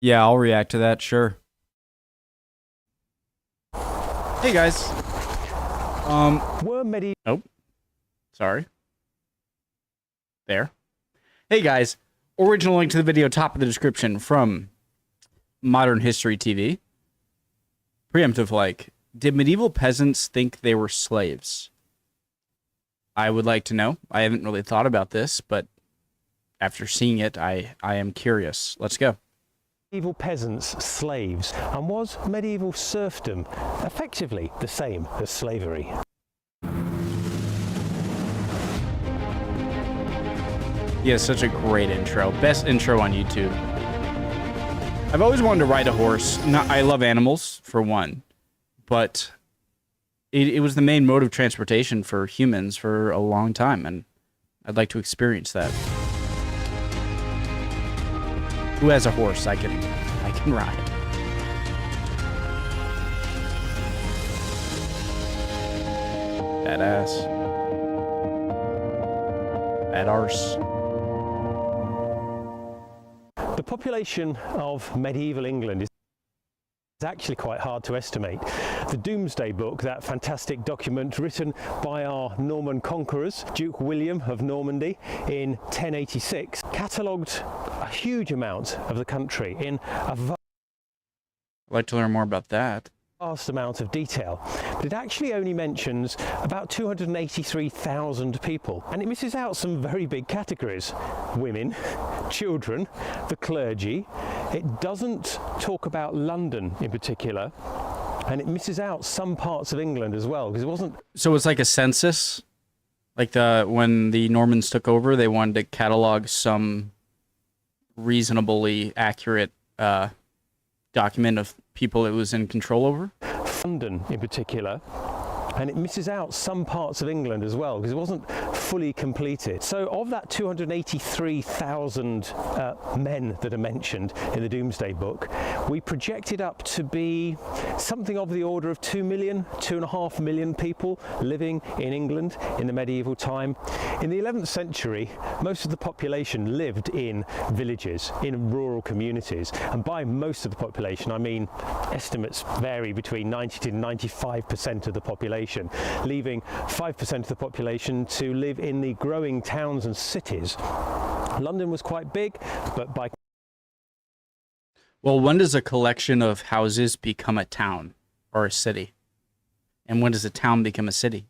Yeah, I'll react to that, sure. Hey guys. Were medieval... Oh, sorry. There. Hey guys. Original link to the video, top of the description from Modern History TV. Preemptive like, did medieval peasants think they were slaves? I would like to know. I haven't really thought about this, but after seeing it, I am curious. Let's go. Medieval peasants slaves, and was medieval serfdom effectively the same as slavery? He has such a great intro. Best intro on YouTube. I've always wanted to ride a horse. I love animals, for one, but it was the main mode of transportation for humans for a long time, and I'd like to experience that. Who has a horse I can ride? Badass. Bad arse. The population of medieval England is actually quite hard to estimate. The Domesday Book, that fantastic document written by our Norman conquerors, Duke William of Normandy in 1086, catalogued a huge amount of the country in a I'd like to learn more about that. vast amount of detail, but it actually only mentions about 283,000 people, and it misses out some very big categories: women, children, the clergy. It doesn't talk about London in particular, and it misses out some parts of England as well, because it wasn't... So it's like a census? Like when the Normans took over, they wanted to catalog some reasonably accurate document of people it was in control over? London in particular, and it misses out some parts of England as well, because it wasn't fully completed. So of that 283,000 men that are mentioned in the Domesday Book, we project it up to be something of the order of 2 million, 2.5 million people living in England in the medieval time. In the 11th century, most of the population lived in villages, in rural communities, and by most of the population I mean estimates vary between 90 to 95% of the population, leaving 5% of the population to live in the growing towns and cities. London was quite big, but by... Well, when does a collection of houses become a town or a city? And when does a town become a city?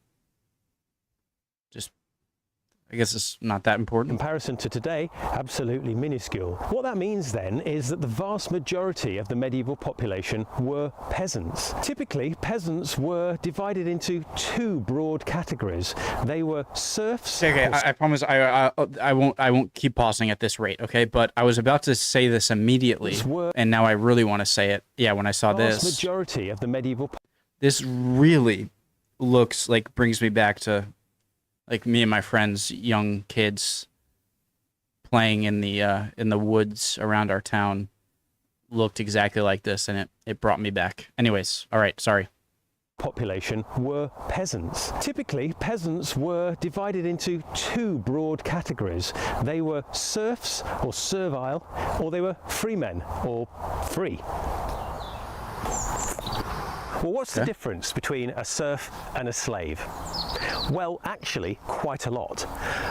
I guess it's not that important. In comparison to today, absolutely minuscule. What that means then is that the vast majority of the medieval population were peasants. Typically, peasants were divided into two broad categories. They were serfs. Okay, I promise I won't keep pausing at this rate, okay? But I was about to say this immediately, and now I really want to say it. Yeah, when I saw this. The vast majority of the medieval... This really looks like, brings me back to... like me and my friends, young kids, playing in the woods around our town, looked exactly like this, and it brought me back. Anyways, all right, sorry. Population were peasants. Typically, peasants were divided into two broad categories. They were serfs or servile, or they were freemen or free. Well, what's the difference between a serf and a slave? Well, actually, quite a lot.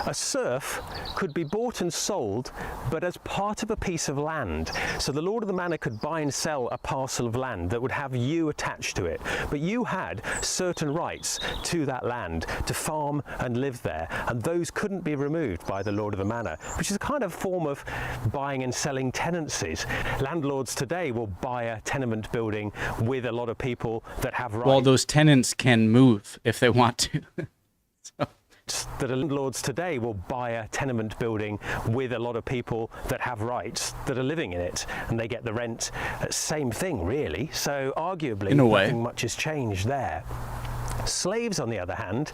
A serf could be bought and sold, but as part of a piece of land. So the lord of the manor could buy and sell a parcel of land that would have you attached to it. But you had certain rights to that land to farm and live there, and those couldn't be removed by the lord of the manor, which is a kind of form of buying and selling tenancies. Landlords today will buy a tenement building with a lot of people that have rights. Well, those tenants can move if they want to. That landlords today will buy a tenement building with a lot of people that have rights that are living in it, and they get the rent. Same thing, really. So arguably, in a way, nothing much has changed there. Slaves, on the other hand,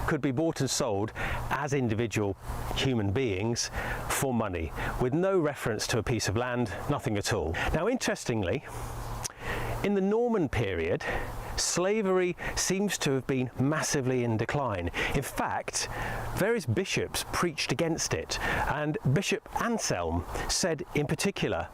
could be bought and sold as individual human beings for money, with no reference to a piece of land, nothing at all. Now, interestingly, in the Norman period, slavery seems to have been massively in decline. In fact, various bishops preached against it, and Bishop Anselm said in particular,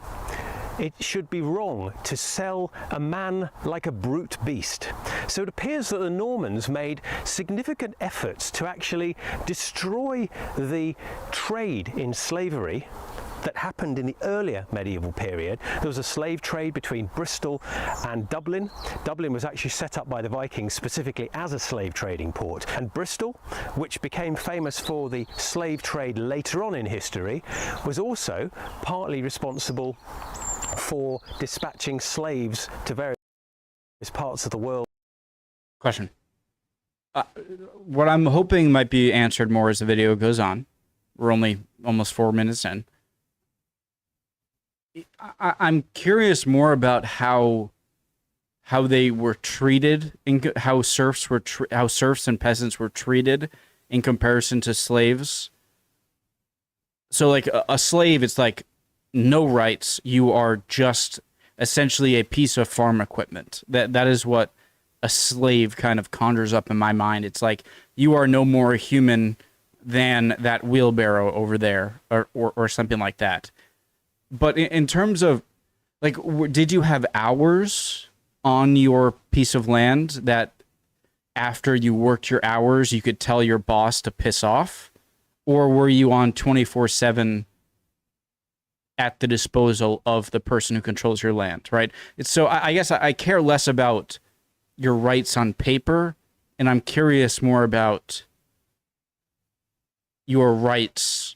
it should be wrong to sell a man like a brute beast. So it appears that the Normans made significant efforts to actually destroy the trade in slavery that happened in the earlier medieval period. There was a slave trade between Bristol and Dublin. Dublin was actually set up by the Vikings specifically as a slave trading port, and Bristol, which became famous for the slave trade later on in history, was also partly responsible for dispatching slaves to various parts of the world. Question. What I'm hoping might be answered more as the video goes on. We're only almost 4 minutes in. I'm curious more about how they were treated, how serfs and peasants were treated in comparison to slaves. So, like a slave, it's like no rights. You are just essentially a piece of farm equipment. That is what a slave kind of conjures up in my mind. It's like you are no more human than that wheelbarrow over there, or something like that. But in terms of, like, did you have hours on your piece of land that after you worked your hours, you could tell your boss to piss off? Or were you on 24/7 at the disposal of the person who controls your land, right? So I guess I care less about your rights on paper, and I'm curious more about your rights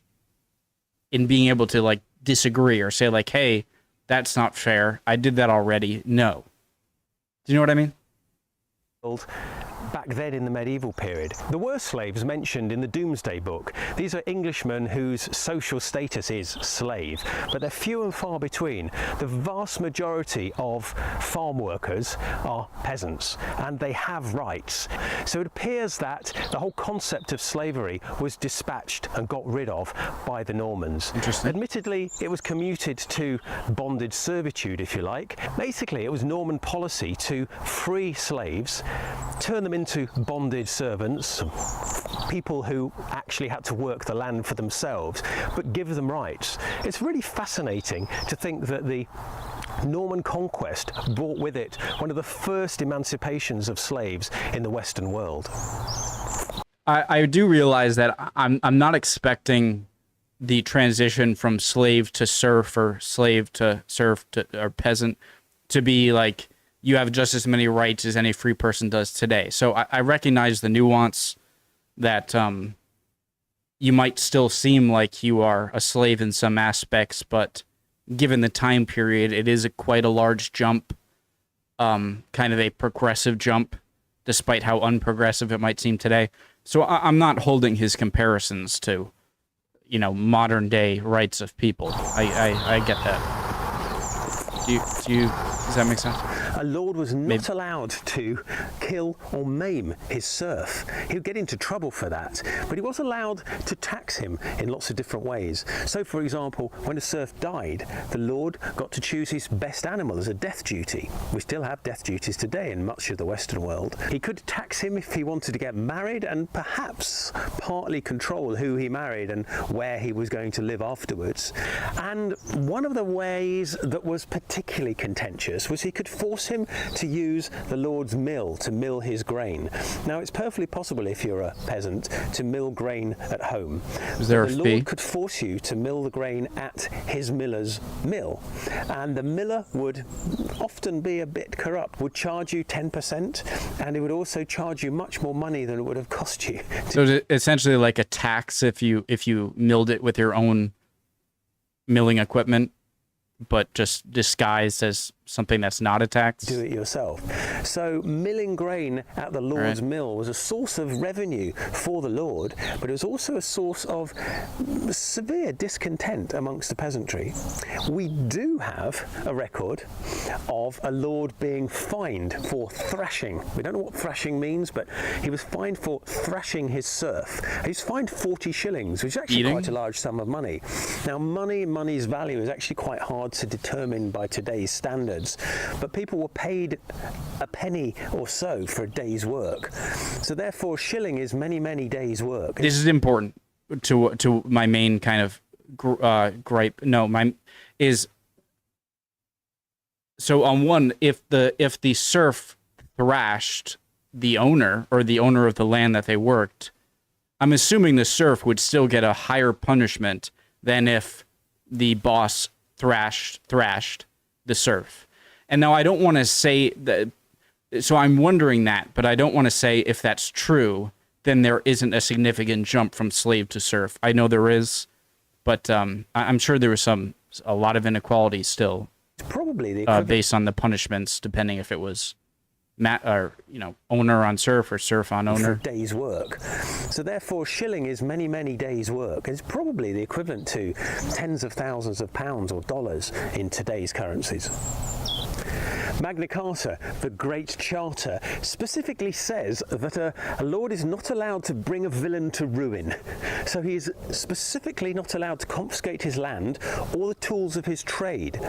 in being able to, like, disagree or say, like, hey, that's not fair, I did that already. No. Do you know what I mean? Back then in the medieval period. There were slaves mentioned in the Domesday Book. These are Englishmen whose social status is slave, but they're few and far between. The vast majority of farm workers are peasants, and they have rights. So it appears that the whole concept of slavery was dispatched and got rid of by the Normans. Interesting. Admittedly, it was commuted to bonded servitude, if you like. Basically, it was Norman policy to free slaves, turn them into bonded servants, people who actually had to work the land for themselves, but give them rights. It's really fascinating to think that the Norman conquest brought with it one of the first emancipations of slaves in the Western world. I do realize that I'm not expecting the transition from slave to serf or slave to serf to or peasant to be like you have just as many rights as any free person does today. So I recognize the nuance that you might still seem like you are a slave in some aspects, but given the time period, it is quite a large jump, kind of a progressive jump, despite how unprogressive it might seem today. So I'm not holding his comparisons to, you know, modern day rights of people. I get that. Does that make sense? A lord was not allowed to kill or maim his serf. He would get into trouble for that, but he was allowed to tax him in lots of different ways. So, for example, when a serf died, the lord got to choose his best animal as a death duty. We still have death duties today in much of the Western world. He could tax him if he wanted to get married, and perhaps partly control who he married and where he was going to live afterwards. And one of the ways that was particularly contentious was he could force him to use the lord's mill to mill his grain. Now, it's perfectly possible if you're a peasant to mill grain at home. Is there a fee? The lord could force you to mill the grain at his miller's mill, and the miller would often be a bit corrupt, would charge you 10%, and it would also charge you much more money than it would have cost you. So it's essentially like a tax if you milled it with your own milling equipment, but just disguised as something that's not a tax? Do it yourself. So milling grain at the lord's mill was a source of revenue for the lord, but it was also a source of severe discontent amongst the peasantry. We do have a record of a lord being fined for thrashing. We don't know what thrashing means, but he was fined for thrashing his serf. He's fined 40 shillings, which is actually quite a large sum of money. Now, money's value is actually quite hard to determine by today's standards, but people were paid a penny or so for a day's work. So therefore, a shilling is many, many days' work. This is important to my main kind of gripe. No, is So on one, if the serf thrashed the owner or the owner of the land that they worked, I'm assuming the serf would still get a higher punishment than if the boss thrashed the serf. And now I don't want to say that, so I'm wondering that, but I don't want to say if that's true, then there isn't a significant jump from slave to serf. I know there is, but I'm sure there was a lot of inequality still. It's probably the based on the punishments, depending if it was owner on serf or serf on owner. For day's work. So therefore, shilling is many, many days' work. It's probably the equivalent to tens of thousands of pounds or dollars in today's currencies. Magna Carta, the Great Charter, specifically says that a lord is not allowed to bring a villain to ruin. So he is specifically not allowed to confiscate his land or the tools of his trade,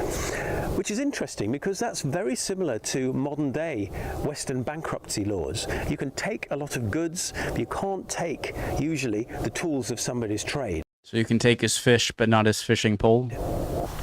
which is interesting because that's very similar to modern day Western bankruptcy laws. You can take a lot of goods, but you can't take, usually, the tools of somebody's trade. So you can take his fish, but not his fishing pole?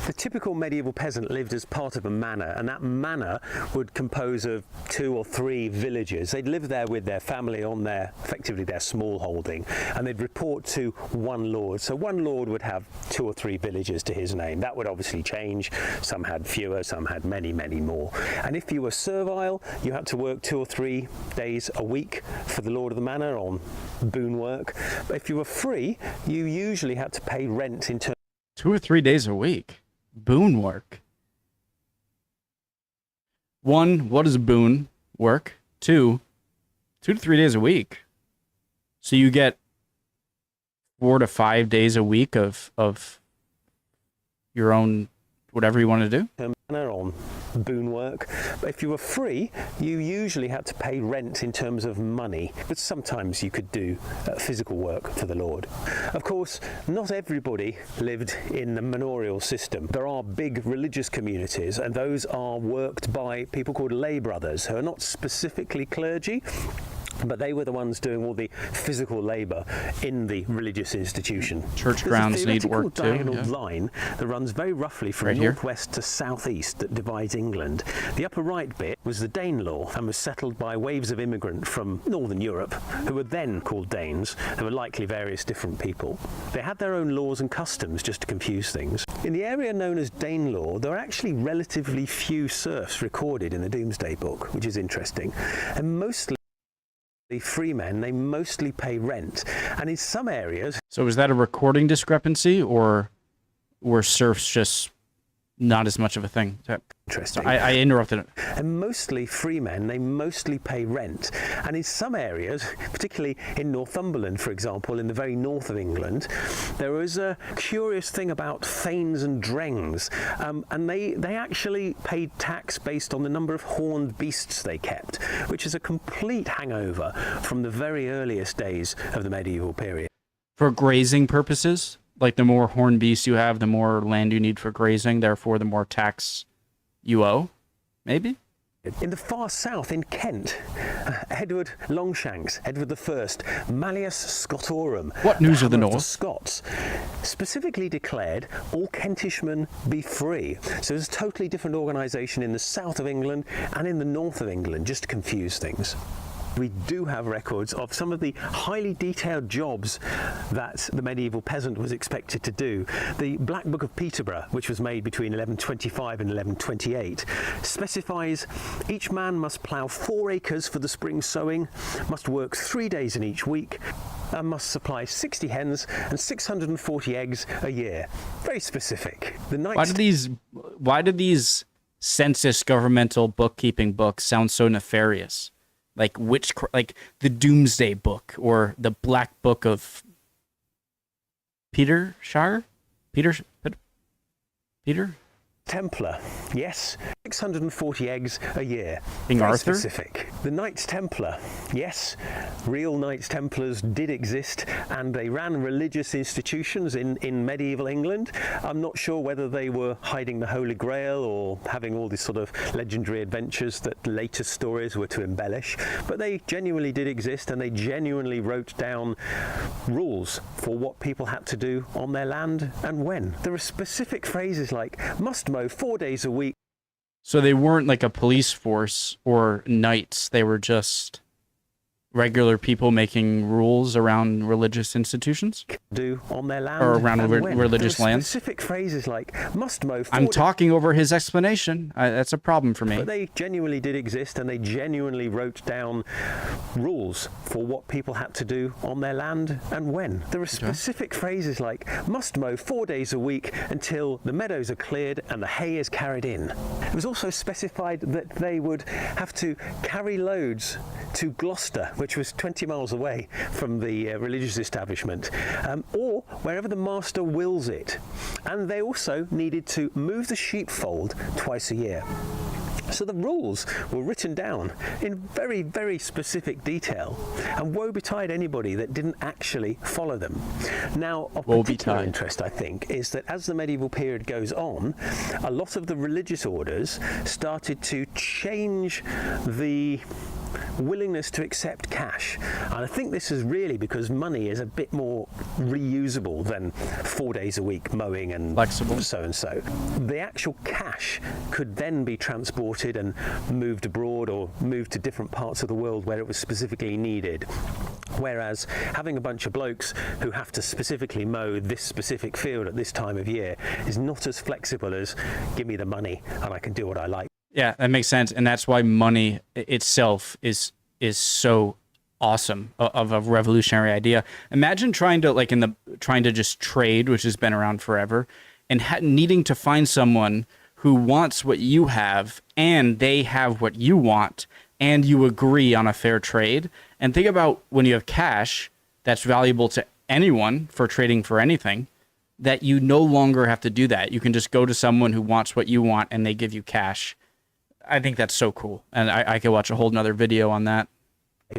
The typical medieval peasant lived as part of a manor, and that manor would compose of 2 or 3 villages. They'd live there with their family on effectively their small holding, and they'd report to one lord. So one lord would have 2 or 3 villages to his name. That would obviously change. Some had fewer, some had many, many more. And if you were servile, you had to work 2 or 3 days a week for the lord of the manor on boon work. But if you were free, you usually had to pay rent in terms 2 or 3 days a week. Boon work. 1, what is boon work? 2 to 3 days a week. So you get 4 to 5 days a week of your own whatever you want to do. on boon work. But if you were free, you usually had to pay rent in terms of money, but sometimes you could do physical work for the lord. Of course, not everybody lived in the manorial system. There are big religious communities, and those are worked by people called lay brothers, who are not specifically clergy, but they were the ones doing all the physical labour in the religious institution. Church grounds need work too. There's a diagonal line that runs very roughly from northwest to southeast that divides England. The upper right bit was the Danelaw and was settled by waves of immigrants from northern Europe who were then called Danes. There were likely various different people. They had their own laws and customs just to confuse things. In the area known as Danelaw, there are actually relatively few serfs recorded in the Domesday Book, which is interesting, and mostly free men. They mostly pay rent, and in some areas. So is that a recording discrepancy, or were serfs just not as much of a thing? Interesting. I interrupted it. And mostly free men, they mostly pay rent. And in some areas, particularly in Northumberland, for example, in the very north of England, there was a curious thing about thanes and drengs. And they actually paid tax based on the number of horned beasts they kept, which is a complete hangover from the very earliest days of the medieval period. For grazing purposes? Like the more horned beasts you have, the more land you need for grazing, therefore the more tax you owe, maybe? In the far south, in Kent, Edward Longshanks, Edward I, Malleus Scotorum, what news of the north? The Scots, specifically declared all Kentishmen be free. So there's a totally different organisation in the south of England and in the north of England, just to confuse things. We do have records of some of the highly detailed jobs that the medieval peasant was expected to do. The Black Book of Peterborough, which was made between 1125 and 1128, specifies each man must plough 4 acres for the spring sowing, must work 3 days in each week, and must supply 60 hens and 640 eggs a year. Very specific. Why do these census governmental bookkeeping books sound so nefarious? Like the Doomsday Book or the Black Book of Peter? Templar, yes. 640 eggs a year. King Very Arthur? Specific. The Knights Templar, yes. Real Knights Templars did exist, and they ran religious institutions in medieval England. I'm not sure whether they were hiding the Holy Grail or having all these sort of legendary adventures that later stories were to embellish, but they genuinely did exist, and they genuinely wrote down rules for what people had to do on their land and when. There are specific phrases like must mow 4 days a week, So they weren't like a police force or knights. They were just regular people making rules around religious institutions? Do on their land or around religious lands? Specific phrases like must mow. I'm talking over his explanation. That's a problem for me. But they genuinely did exist, and they genuinely wrote down rules for what people had to do on their land and when. There are specific phrases like must mow 4 days a week until the meadows are cleared and the hay is carried in. It was also specified that they would have to carry loads to Gloucester, which was 20 miles away from the religious establishment, or wherever the master wills it. And they also needed to move the sheepfold twice a year. So the rules were written down in very, very specific detail, and woe betide anybody that didn't actually follow them. Now, of particular interest, I think, is that as the medieval period goes on, a lot of the religious orders started to change the willingness to accept cash. And I think this is really because money is a bit more reusable than 4 days a week mowing and flexible. So and so. The actual cash could then be transported and moved abroad or moved to different parts of the world where it was specifically needed. Whereas having a bunch of blokes who have to specifically mow this specific field at this time of year is not as flexible as give me the money and I can do what I like. Yeah, that makes sense, and that's why money itself is so awesome, of a revolutionary idea. Imagine trying to just trade, which has been around forever, and needing to find someone who wants what you have, and they have what you want, and you agree on a fair trade. And think about when you have cash that's valuable to anyone for trading for anything, that you no longer have to do that. You can just go to someone who wants what you want, and they give you cash. I think that's so cool, and I could watch a whole nother video on that.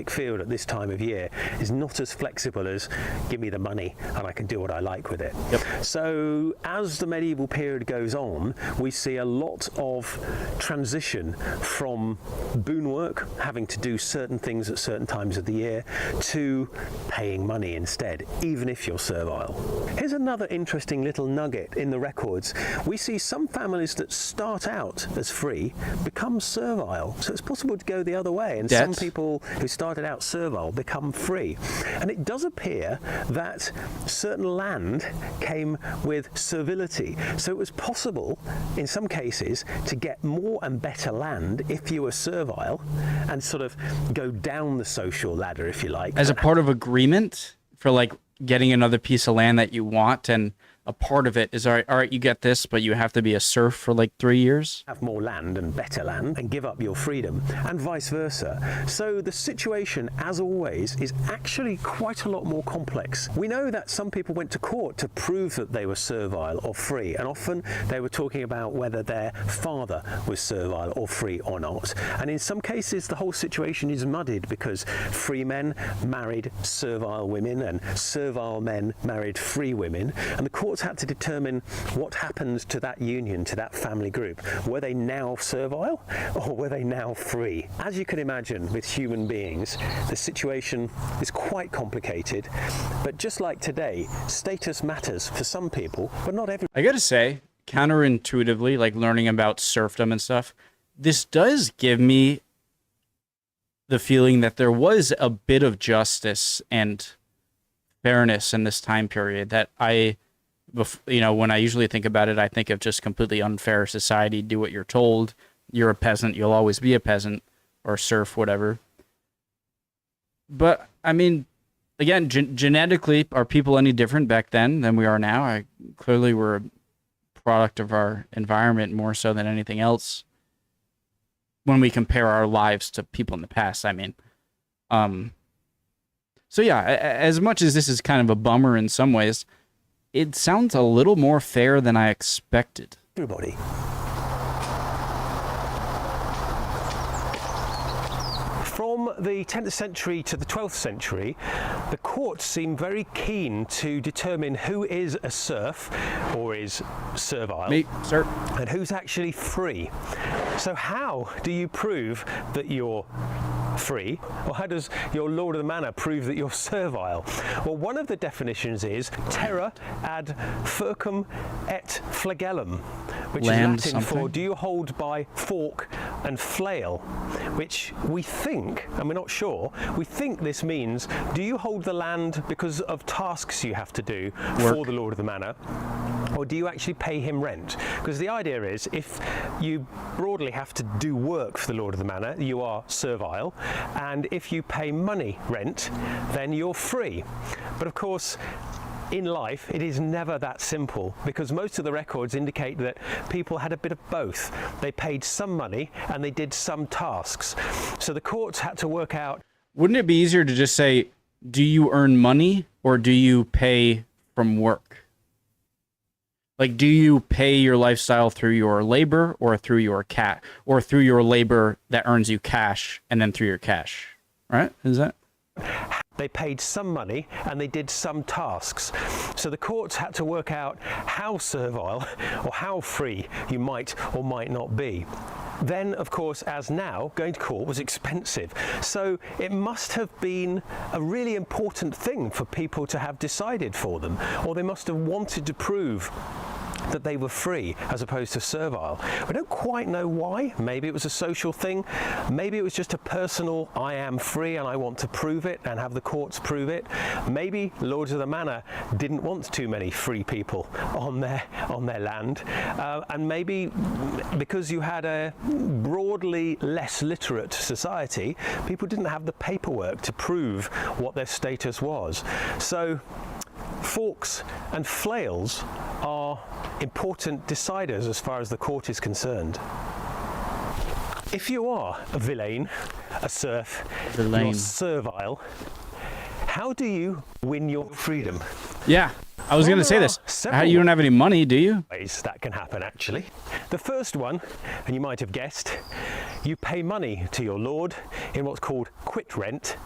Field at this time of year is not as flexible as give me the money and I can do what I like with it. Yep. So as the medieval period goes on, we see a lot of transition from boon work, having to do certain things at certain times of the year, to paying money instead, even if you're servile. Here's another interesting little nugget in the records. We see some families that start out as free become servile. So it's possible to go the other way, and some people who started out servile become free. And it does appear that certain land came with servility. So it was possible in some cases to get more and better land if you were servile and sort of go down the social ladder, if you like. As a part of agreement for like getting another piece of land that you want, and a part of it is, all right, you get this, but you have to be a serf for like 3 years. Have more land and better land and give up your freedom, and vice versa. So the situation, as always, is actually quite a lot more complex. We know that some people went to court to prove that they were servile or free, and often they were talking about whether their father was servile or free or not. And in some cases, the whole situation is muddied because free men married servile women and servile men married free women, and the court had to determine what happened to that union, to that family group. Were they now servile or were they now free? As you can imagine, with human beings, the situation is quite complicated, but just like today, status matters for some people, but not everyone. I gotta say, counterintuitively, like learning about serfdom and stuff, this does give me the feeling that there was a bit of justice and fairness in this time period that when I usually think about it, I think of just completely unfair society. Do what you're told. You're a peasant. You'll always be a peasant or a serf, whatever. But I mean, again, genetically, are people any different back then than we are now? Clearly, we're a product of our environment more so than anything else. When we compare our lives to people in the past, I mean. So yeah, as much as this is kind of a bummer in some ways, it sounds a little more fair than I expected. Everybody. From the 10th century to the 12th century, the courts seem very keen to determine who is a serf or is servile. Me, sir. And who's actually free. So how do you prove that you're free, or how does your lord of the manor prove that you're servile? Well, one of the definitions is terra ad furcum et flagellum, which land is Latin something? for do you hold by fork and flail, which we think, and we're not sure, we think this means do you hold the land because of tasks you have to do for the Lord of the Manor, or do you actually pay him rent? Because the idea is if you broadly have to do work for the Lord of the Manor, you are servile, and if you pay money rent, then you're free. But of course, in life, it is never that simple, because most of the records indicate that people had a bit of both. They paid some money and they did some tasks. So the courts had to work out. Wouldn't it be easier to just say, do you earn money or do you pay from work? Like, do you pay your lifestyle through your labor or through your or through your labor that earns you cash and then through your cash, right? Is that? They paid some money and they did some tasks. So the courts had to work out how servile or how free you might or might not be. Then, of course, as now, going to court was expensive. So it must have been a really important thing for people to have decided for them, or they must have wanted to prove that they were free as opposed to servile. We don't quite know why. Maybe it was a social thing. Maybe it was just a personal, I am free and I want to prove it and have the courts prove it. Maybe Lords of the Manor didn't want too many free people on their land. And maybe because you had a broadly less literate society, people didn't have the paperwork to prove what their status was. So forks and flails are important deciders as far as the court is concerned. If you are a villain, a serf, you're servile, how do you win your freedom? Yeah, I was going to say this. You don't have any money, do you? Ways that can happen, actually. The first one, and you might have guessed, you pay money to your lord in what's called quit rent.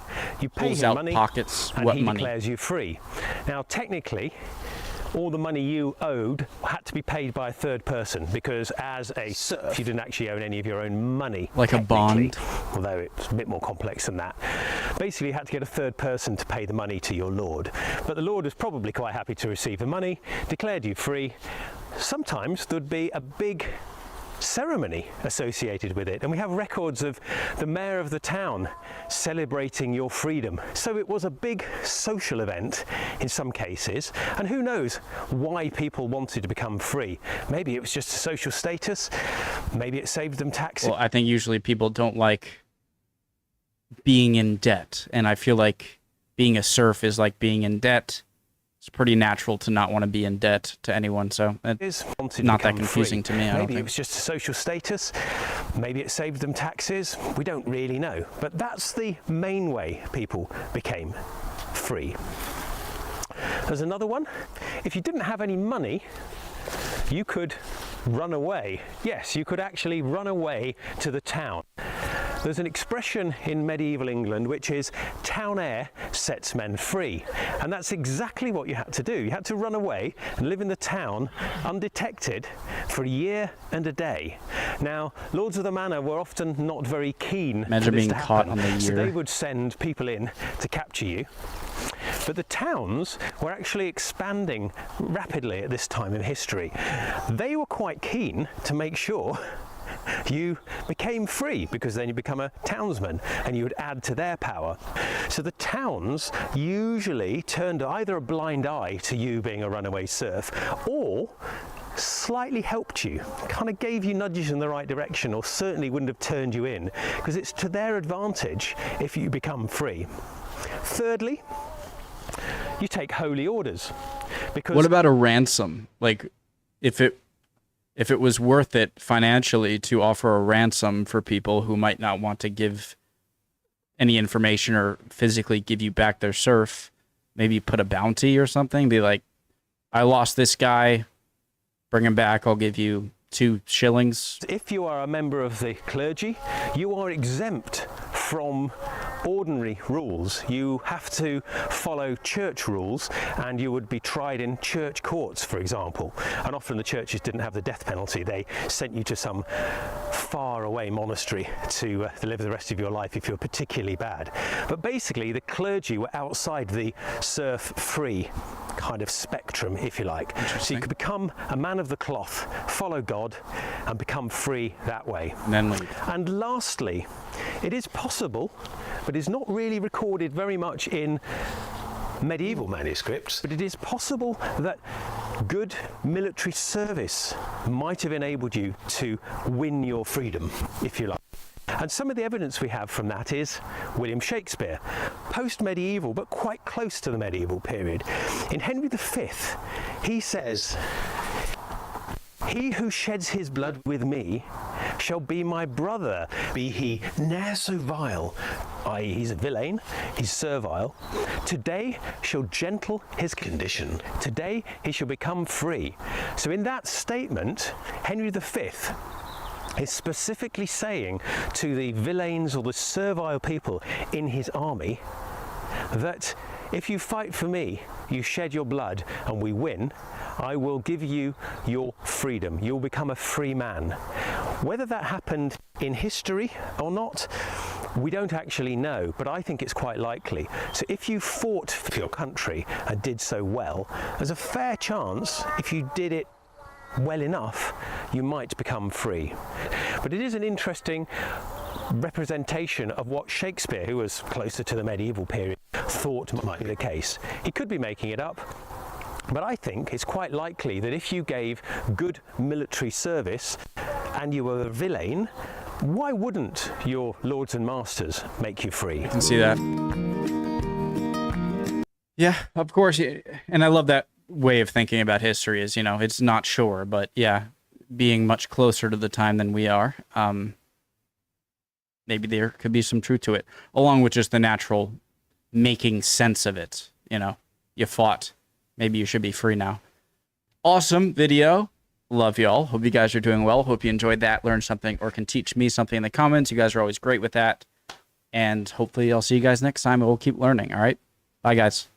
You pay him money, pockets. and What he money? declares you free. Now, technically, all the money you owed had to be paid by a third person, because as a serf, you didn't actually own any of your own money. Like a bond? Although it's a bit more complex than that. Basically, you had to get a third person to pay the money to your lord. But the lord was probably quite happy to receive the money, declared you free. Sometimes there'd be a big ceremony associated with it, and we have records of the mayor of the town celebrating your freedom. So it was a big social event in some cases, and who knows why people wanted to become free. Maybe it was just a social status, maybe it saved them taxes. Well, I think usually people don't like being in debt, and I feel like being a serf is like being in debt. It's pretty natural to not want to be in debt to anyone, so it's not that confusing to me. Maybe it was just a social status, maybe it saved them taxes, we don't really know. But that's the main way people became free. There's another one. If you didn't have any money, you could run away. Yes, you could actually run away to the town. There's an expression in medieval England which is town air sets men free, and that's exactly what you had to do. You had to run away and live in the town undetected for a year and a day. Now, Lords of the Manor were often not very keen Imagine being caught on the year. So they would send people in to capture you. But the towns were actually expanding rapidly at this time in history. They were quite keen to make sure you became free, because then you become a townsman and you would add to their power. So the towns usually turned either a blind eye to you being a runaway serf, or slightly helped you, kind of gave you nudges in the right direction, or certainly wouldn't have turned you in, because it's to their advantage if you become free. Thirdly, you take holy orders. Because what about a ransom? Like, if it was worth it financially to offer a ransom for people who might not want to give any information or physically give you back their serf, maybe put a bounty or something, be like, I lost this guy, bring him back, I'll give you 2 shillings. If you are a member of the clergy, you are exempt from ordinary rules. You have to follow church rules, and you would be tried in church courts, for example. And often the churches didn't have the death penalty. They sent you to some far away monastery to live the rest of your life if you're particularly bad. But basically the clergy were outside the serf free kind of spectrum, if you like. So you Interesting. could become a man of the cloth, follow God, and become free that way. And then leave. And lastly, it is possible, but is not really recorded very much in medieval manuscripts, but it is possible that good military service might have enabled you to win your freedom, if you like. And some of the evidence we have from that is William Shakespeare, post-medieval, but quite close to the medieval period. In Henry V, he says, "He who sheds his blood with me shall be my brother, be he ne'er so vile," i.e. he's a villain, he's servile. "Today shall gentle his condition, today he shall become free." So in that statement, Henry V is specifically saying to the villains or the servile people in his army that if you fight for me, you shed your blood and we win, I will give you your freedom. You'll become a free man. Whether that happened in history or not, we don't actually know, but I think it's quite likely. So if you fought for your country and did so well, there's a fair chance, if you did it well enough, you might become free. But it is an interesting representation of what Shakespeare, who was closer to the medieval period, thought might be the case. He could be making it up, but I think it's quite likely that if you gave good military service and you were a villain, why wouldn't your lords and masters make you free? I can see that. Yeah, of course. And I love that way of thinking about history is, you know, it's not sure, but yeah, being much closer to the time than we are, maybe there could be some truth to it, along with just the natural making sense of it. You know, you fought. Maybe you should be free now. Awesome video. Love y'all. Hope you guys are doing well. Hope you enjoyed that, learned something, or can teach me something in the comments. You guys are always great with that. And hopefully I'll see you guys next time and we'll keep learning. All right. Bye, guys.